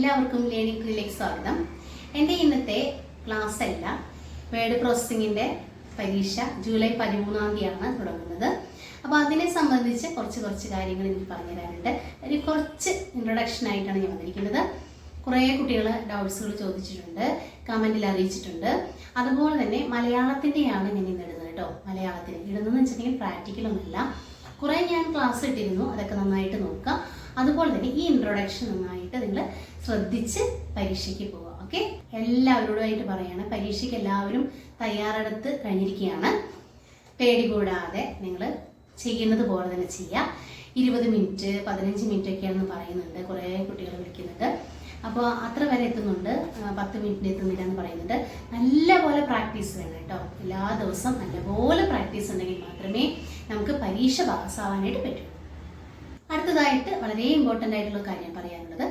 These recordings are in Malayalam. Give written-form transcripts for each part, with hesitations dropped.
എല്ലാവർക്കും ലേണിംഗ് ക്രിയിലേക്ക് സ്വാഗതം. എൻ്റെ ഇന്നത്തെ ക്ലാസ് അല്ല, വേർഡ് പ്രോസസ്സിങ്ങിൻ്റെ പരീക്ഷ ജൂലൈ 13-ാം തീയതിയാണ് തുടങ്ങുന്നത്. അപ്പോൾ അതിനെ സംബന്ധിച്ച് കുറച്ച് കാര്യങ്ങൾ എനിക്ക് പറഞ്ഞു തരാനുണ്ട്. ഒരു കുറച്ച് ഇൻട്രൊഡക്ഷൻ ആയിട്ടാണ് ഞാൻ വന്നിരിക്കുന്നത്. കുറേ കുട്ടികൾ ഡൗട്ട്സുകൾ ചോദിച്ചിട്ടുണ്ട്, കമൻറ്റിൽ അറിയിച്ചിട്ടുണ്ട്. അതുപോലെ തന്നെ മലയാളത്തിൻ്റെയാണ് ഞാൻ ഇന്ന് ഇടുന്നത് കേട്ടോ. മലയാളത്തിന് ഇടുന്നതെന്ന് വെച്ചിട്ടുണ്ടെങ്കിൽ പ്രാക്ടിക്കലൊന്നുമില്ല. കുറേ ഞാൻ ക്ലാസ് ഇട്ടിരുന്നു, അതൊക്കെ നന്നായിട്ട് നോക്കുക. അതുപോലെ തന്നെ ഈ ഇൻട്രൊഡക്ഷൻ നന്നായിട്ട് നിങ്ങൾ ശ്രദ്ധിച്ച് പരീക്ഷയ്ക്ക് പോവുക. ഓക്കെ, എല്ലാവരോടുമായിട്ട് പറയാണ്, പരീക്ഷയ്ക്ക് എല്ലാവരും തയ്യാറെടുത്ത് കഴിഞ്ഞിരിക്കുകയാണ്. പേടി കൂടാതെ നിങ്ങൾ ചെയ്യുന്നത് പോലെ തന്നെ ചെയ്യുക. 20 മിനിറ്റ് 15 മിനിറ്റ് ഒക്കെയാണെന്ന് പറയുന്നുണ്ട്, കുറേ കുട്ടികൾ വിളിക്കുന്നുണ്ട്. അപ്പോൾ അത്ര വരെ എത്തുന്നുണ്ട്, 10 മിനിറ്റിന് എത്തുന്നില്ല എന്ന് പറയുന്നുണ്ട്. നല്ലപോലെ പ്രാക്ടീസ് വേണം കേട്ടോ. എല്ലാ ദിവസവും നല്ലപോലെ പ്രാക്ടീസ് ഉണ്ടെങ്കിൽ മാത്രമേ നമുക്ക് പരീക്ഷ പാസ്സാവാനായിട്ട് പറ്റൂ. അടുത്തതായിട്ട് വളരെ ഇമ്പോർട്ടൻ്റ് ആയിട്ടുള്ള കാര്യം പറയാനുള്ളത്,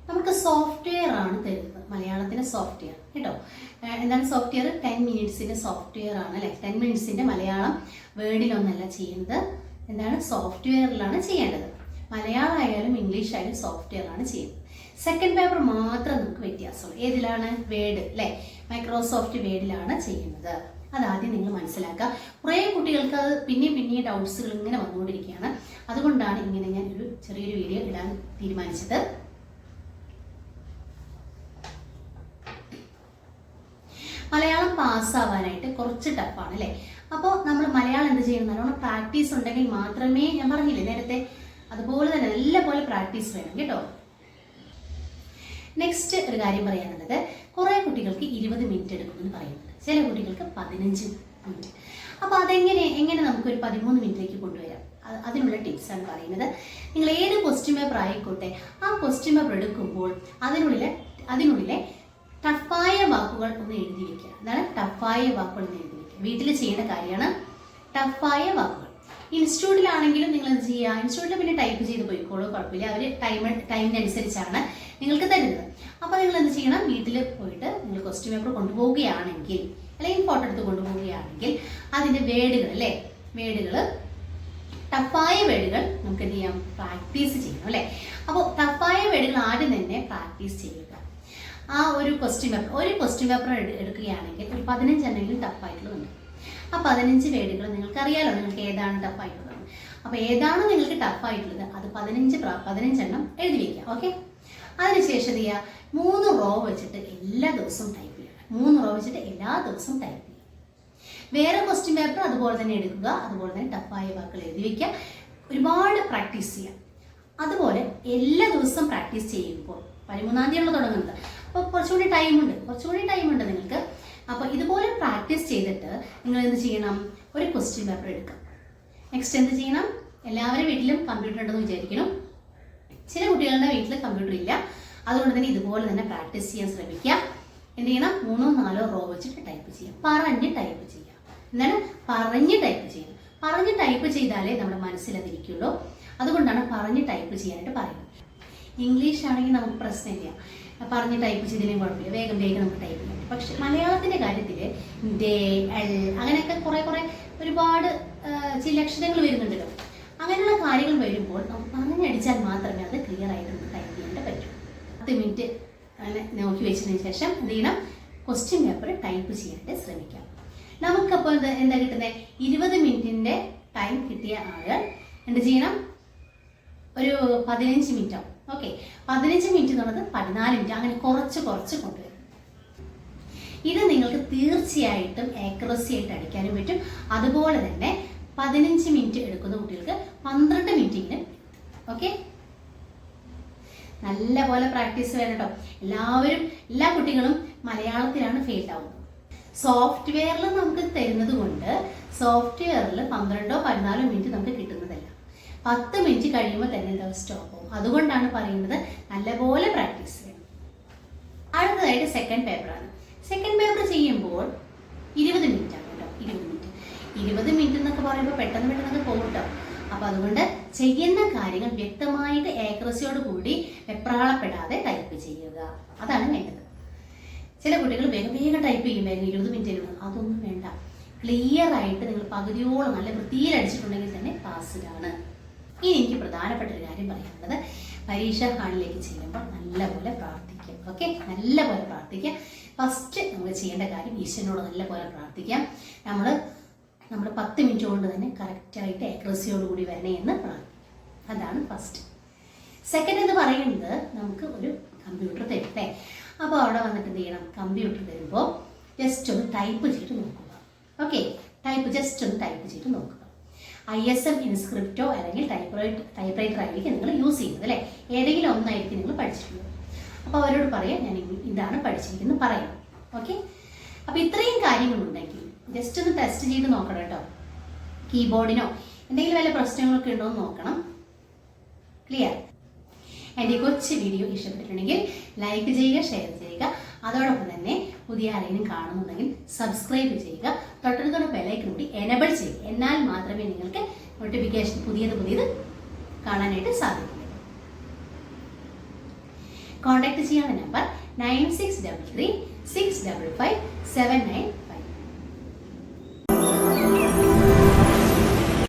നമുക്ക് സോഫ്റ്റ്വെയർ ആണ് തരുന്നത്. മലയാളത്തിന് സോഫ്റ്റ്വെയർ കേട്ടോ. എന്താണ് സോഫ്റ്റ്വെയർ? 10 മിനിറ്റ്സിൻ്റെ സോഫ്റ്റ്വെയർ ആണ് അല്ലേ. 10 മിനിറ്റ്സിൻ്റെ മലയാളം വേർഡിലൊന്നല്ല ചെയ്യുന്നത്, എന്താണ് സോഫ്റ്റ്വെയറിലാണ് ചെയ്യേണ്ടത്. മലയാളം ആയാലും ഇംഗ്ലീഷ് ആയാലും സോഫ്റ്റ്വെയർ ആണ് ചെയ്യുന്നത്. സെക്കൻഡ് പേപ്പർ മാത്രം നമുക്ക് വ്യത്യാസമുള്ളൂ. ഏതിലാണ്? വേർഡ് അല്ലേ, മൈക്രോസോഫ്റ്റ് വേർഡിലാണ് ചെയ്യുന്നത്. അതാദ്യം നിങ്ങൾ മനസ്സിലാക്കുക. കുറേ കുട്ടികൾക്ക് അത് പിന്നെ ഡൗട്ട്സുകൾ ഇങ്ങനെ വന്നുകൊണ്ടിരിക്കുകയാണ്. അതുകൊണ്ടാണ് ഇങ്ങനെ ഞാൻ ഒരു ചെറിയൊരു വീഡിയോ ഇടാൻ തീരുമാനിച്ചത്. മലയാളം പാസ്സാവാനായിട്ട് കുറച്ച് ടഫാണ് അല്ലേ. അപ്പോൾ നമ്മൾ മലയാളം എന്ത് ചെയ്യണം? നല്ലോണം പ്രാക്ടീസ് ഉണ്ടെങ്കിൽ മാത്രമേ, ഞാൻ പറഞ്ഞില്ലേ നേരത്തെ, അതുപോലെ തന്നെ നല്ലപോലെ പ്രാക്ടീസ് വേണം കേട്ടോ. നെക്സ്റ്റ് ഒരു കാര്യം പറയാനുള്ളത്, കുറേ കുട്ടികൾക്ക് 20 മിനിറ്റ് എടുക്കുമെന്ന് പറയുന്നുണ്ട്, ചില കുട്ടികൾക്ക് 15 മിനിറ്റ്. അപ്പോൾ എങ്ങനെ നമുക്കൊരു 13 മിനിറ്റിലേക്ക് കൊണ്ടുവരാം? അതിനുള്ള ടിപ്സാണ് പറയുന്നത്. നിങ്ങൾ ഏത് ക്വസ്റ്റ്യൻ പേപ്പർ ആയിക്കോട്ടെ, ആ ക്വസ്റ്റ്യൻ പേപ്പർ എടുക്കുമ്പോൾ അതിനുള്ളിലെ ടഫായ വാക്കുകൾ ഒന്ന് എഴുതി വയ്ക്കുക. എന്താണ് ടഫായ വാക്കുകൾ ഒന്ന് എഴുതി വയ്ക്കുക? വീട്ടിൽ ചെയ്യേണ്ട കാര്യമാണ് ടഫായ വാക്കുകൾ. ഇൻസ്റ്റിറ്റ്യൂട്ടിലാണെങ്കിലും നിങ്ങൾ എന്ത് ചെയ്യുക? ഇൻസ്റ്റിറ്റ്യൂട്ടിൽ പിന്നെ ടൈപ്പ് ചെയ്ത് പോയിക്കോളൂ, കുഴപ്പമില്ല. അവർ ടൈമിനനുസരിച്ചാണ് നിങ്ങൾക്ക് തരുന്നത്. അപ്പോൾ നിങ്ങൾ എന്ത് ചെയ്യണം? വീട്ടിൽ പോയിട്ട് നിങ്ങൾ ക്വസ്റ്റ്യൻ പേപ്പർ കൊണ്ടുപോവുകയാണെങ്കിൽ, അല്ലെങ്കിൽ ഫോട്ടോ എടുത്ത് കൊണ്ടുപോവുകയാണെങ്കിൽ അതിൻ്റെ വേർഡുകൾ അല്ലേ, ടഫായ വേർഡുകൾ നമുക്ക് എന്ത് ചെയ്യാം? പ്രാക്ടീസ് ചെയ്യണം അല്ലേ. അപ്പോൾ ടഫായ വേർഡുകൾ ആദ്യം തന്നെ പ്രാക്ടീസ് ചെയ്യുക. ആ ഒരു ക്വസ്റ്റ്യൻ പേപ്പർ എടുക്കുകയാണെങ്കിൽ ഒരു 15 എണ്ണെങ്കിലും ടഫായിട്ടുള്ളതുണ്ട്. ആ 15 വേർഡുകൾ നിങ്ങൾക്ക് അറിയാലോ, നിങ്ങൾക്ക് ഏതാണ് ടഫായിട്ടുള്ളത്. അപ്പോൾ ഏതാണ് നിങ്ങൾക്ക് ടഫായിട്ടുള്ളത് അത് 15 എണ്ണം എഴുതി വയ്ക്കുക. ഓക്കെ, അതിനുശേഷം എന്ത് ചെയ്യുക? 3 റോ വെച്ചിട്ട് എല്ലാ ദിവസവും ടൈപ്പ് ചെയ്യുക. 3 റോ വെച്ചിട്ട് എല്ലാ ദിവസവും ടൈപ്പ് ചെയ്യുക. വേറെ ക്വസ്റ്റ്യൻ പേപ്പർ അതുപോലെ തന്നെ എടുക്കുക, അതുപോലെ തന്നെ ടഫായ വാക്കുകൾ എഴുതി വയ്ക്കുക. ഒരുപാട് പ്രാക്ടീസ് ചെയ്യുക. അതുപോലെ എല്ലാ ദിവസവും പ്രാക്ടീസ് ചെയ്യുമ്പോൾ 13-ാം തീയതിയാണ് തുടങ്ങുന്നത്. അപ്പോൾ കുറച്ചുകൂടി ടൈമുണ്ട് നിങ്ങൾക്ക്. അപ്പോൾ ഇതുപോലെ പ്രാക്ടീസ് ചെയ്തിട്ട് നിങ്ങൾ എന്ത് ചെയ്യണം? ഒരു ക്വസ്റ്റ്യൻ പേപ്പർ എടുക്കുക. നെക്സ്റ്റ് എന്ത് ചെയ്യണം? എല്ലാവരും വീട്ടിലും കമ്പ്യൂട്ടർ ഉണ്ടെന്ന് വിചാരിക്കണം. ചില കുട്ടികളുടെ വീട്ടിൽ കമ്പ്യൂട്ടർ ഇല്ല, അതുകൊണ്ട് തന്നെ ഇതുപോലെ തന്നെ പ്രാക്ടീസ് ചെയ്യാൻ ശ്രമിക്കുക. എന്ത് ചെയ്യണം? 3-4 റോ വെച്ചിട്ട് ടൈപ്പ് ചെയ്യുക. പറഞ്ഞ് ടൈപ്പ് ചെയ്യുക. എന്താണ്? പറഞ്ഞ് ടൈപ്പ് ചെയ്താലേ നമ്മുടെ മനസ്സിൽ അതിരിക്കുള്ളൂ. അതുകൊണ്ടാണ് പറഞ്ഞ് ടൈപ്പ് ചെയ്യാനായിട്ട് പറയുന്നത്. ഇംഗ്ലീഷ് ആണെങ്കിൽ നമുക്ക് പ്രശ്നമില്ല, പറഞ്ഞ് ടൈപ്പ് ചെയ്തില്ലെങ്കിൽ കുഴപ്പമില്ല, വേഗം നമുക്ക് ടൈപ്പ് ചെയ്യാം. പക്ഷെ മലയാളത്തിൻ്റെ കാര്യത്തിൽ ദേ, എൽ അങ്ങനെയൊക്കെ കുറേ ഒരുപാട് ചില അക്ഷരങ്ങൾ വരുന്നുണ്ടല്ലോ. അങ്ങനെയുള്ള കാര്യങ്ങൾ വരുമ്പോൾ നമുക്ക് പറഞ്ഞടിച്ചാൽ മാത്രമേ അത് ക്ലിയർ ആയിട്ട് നമുക്ക് ടൈപ്പ് ചെയ്യാനായിട്ട് പറ്റൂ. 10 മിനിറ്റ് അങ്ങനെ നോക്കി വെച്ചതിന് ശേഷം എന്ത് ചെയ്യണം? ക്വസ്റ്റ്യൻ പേപ്പർ ടൈപ്പ് ചെയ്യാനായിട്ട് ശ്രമിക്കാം. നമുക്കപ്പോൾ എന്താ കിട്ടുന്നത്? 20 മിനിറ്റിൻ്റെ ടൈം കിട്ടിയ ആളുകൾ എന്ത് ചെയ്യണം? ഒരു 15 മിനിറ്റാവും. ഓക്കെ, 15 മിനിറ്റ് എന്നുള്ളത് 14 മിനിറ്റ്, അങ്ങനെ കുറച്ച് കൊണ്ടുവരും. ഇത് നിങ്ങൾക്ക് തീർച്ചയായിട്ടും ആക്യുറസി ആയിട്ട് അടിക്കാനും പറ്റും. അതുപോലെ തന്നെ 15 മിനിറ്റ് എടുക്കുന്ന കുട്ടികൾക്ക് 12 മിനിറ്റിന്. ഓക്കെ, നല്ലപോലെ പ്രാക്ടീസ് വേണം കേട്ടോ. എല്ലാ കുട്ടികളും മലയാളത്തിലാണ് ഫെയിൽ ആവുന്നത്. സോഫ്റ്റ്വെയറിൽ നമുക്ക് തരുന്നത് കൊണ്ട് സോഫ്റ്റ്വെയറിൽ 12-14 മിനിറ്റ് നമുക്ക് കിട്ടുന്നതല്ല. 10 മിനിറ്റ് കഴിയുമ്പോൾ തന്നെ എന്താ സ്റ്റോപ്പ് ആവും. അതുകൊണ്ടാണ് പറയുന്നത് നല്ലപോലെ പ്രാക്ടീസ് ചെയ്യണം. അടുത്തതായിട്ട് സെക്കൻഡ് പേപ്പറാണ്. സെക്കൻഡ് പേപ്പർ ചെയ്യുമ്പോൾ 20 മിനിറ്റ് ആണ് കേട്ടോ. 20 മിനിറ്റ് എന്നൊക്കെ പറയുമ്പോൾ പെട്ടെന്ന് പോകും കേട്ടോ. അപ്പോൾ അതുകൊണ്ട് ചെയ്യുന്ന കാര്യങ്ങൾ വ്യക്തമായിട്ട് ആക്യുറസിയോട് കൂടി വെപ്രാളപ്പെടാതെ ടൈപ്പ് ചെയ്യുക, അതാണ് വേണ്ടത്. ചില കുട്ടികൾ വേഗം ടൈപ്പ് ചെയ്യും, 20 മിനിറ്റിനുള്ള. അതൊന്നും വേണ്ട. ക്ലിയർ ആയിട്ട് നിങ്ങൾ പകുതിയോളം നല്ല വൃത്തിയിൽ അടിച്ചിട്ടുണ്ടെങ്കിൽ തന്നെ പാസ്ഡാണ്. ഇനി എനിക്ക് പ്രധാനപ്പെട്ട ഒരു കാര്യം പറയാനുള്ളത്, പരീക്ഷാ ഹാളിലേക്ക് ചെല്ലുമ്പോൾ നല്ലപോലെ പ്രാർത്ഥിക്കുക. ഓക്കെ, നല്ല പോലെ പ്രാർത്ഥിക്കുക. ഫസ്റ്റ് നമ്മൾ ചെയ്യേണ്ട കാര്യം ഈശ്വരനോട് നല്ല പോലെ പ്രാർത്ഥിക്കാം. നമ്മൾ 10 മിനിറ്റ് കൊണ്ട് തന്നെ കറക്റ്റായിട്ട് ആക്യുറസിയോടുകൂടി വരണേ എന്ന് പ്രാർത്ഥിക്കും. അതാണ് ഫസ്റ്റ്. സെക്കൻഡ് എന്ന് പറയുന്നത് നമുക്ക് ഒരു കമ്പ്യൂട്ടർ തരട്ടെ. അപ്പോൾ അവിടെ വന്നിട്ട് എന്ത് ചെയ്യണം, കമ്പ്യൂട്ടർ തരുമ്പോൾ ജസ്റ്റ് ഒന്ന് ടൈപ്പ് ചെയ്ത് നോക്കുക. ഓക്കെ, ജസ്റ്റ് ഒന്ന് ടൈപ്പ് ചെയ്ത് നോക്കുക. ISM ഇൻസ്ക്രിപ്റ്റോ അല്ലെങ്കിൽ ടൈപ്പ്റൈറ്റർ ആയിരിക്കും നിങ്ങൾ യൂസ് ചെയ്യുന്നത് അല്ലേ, ഏതെങ്കിലും ഒന്നായിരിക്കും നിങ്ങൾ പഠിച്ചിട്ടുള്ളത്. അപ്പോൾ അവരോട് പറയാം ഞാൻ ഇതാണ് പഠിച്ചിരിക്കുന്നത് പറയാം. ഓക്കെ, അപ്പോൾ ഇത്രയും കാര്യങ്ങളുണ്ടെങ്കിൽ ജസ്റ്റ് ഒന്ന് ടെസ്റ്റ് ചെയ്ത് നോക്കണം കേട്ടോ. കീബോർഡിനോ എന്തെങ്കിലും വല്ല പ്രശ്നങ്ങളൊക്കെ ഉണ്ടോ എന്ന് നോക്കണം. ക്ലിയർ? എൻ്റെ കൊച്ചു വീഡിയോ ഇഷ്ടപ്പെട്ടിട്ടുണ്ടെങ്കിൽ ലൈക്ക് ചെയ്യുക, ഷെയർ ചെയ്യുക. അതോടൊപ്പം തന്നെ പുതിയ ആരെങ്കിലും കാണുന്നുണ്ടെങ്കിൽ സബ്സ്ക്രൈബ് ചെയ്യുക. തൊട്ടടുത്തുള്ള ബെല്ലൈക്കൺ കൂടി എനേബിൾ ചെയ്യുക. എന്നാൽ മാത്രമേ നിങ്ങൾക്ക് നോട്ടിഫിക്കേഷൻ പുതിയത് കാണാനായിട്ട് സാധിക്കൂ. കോൺടാക്ട് ചെയ്യാനുള്ള നമ്പർ 9633 655 79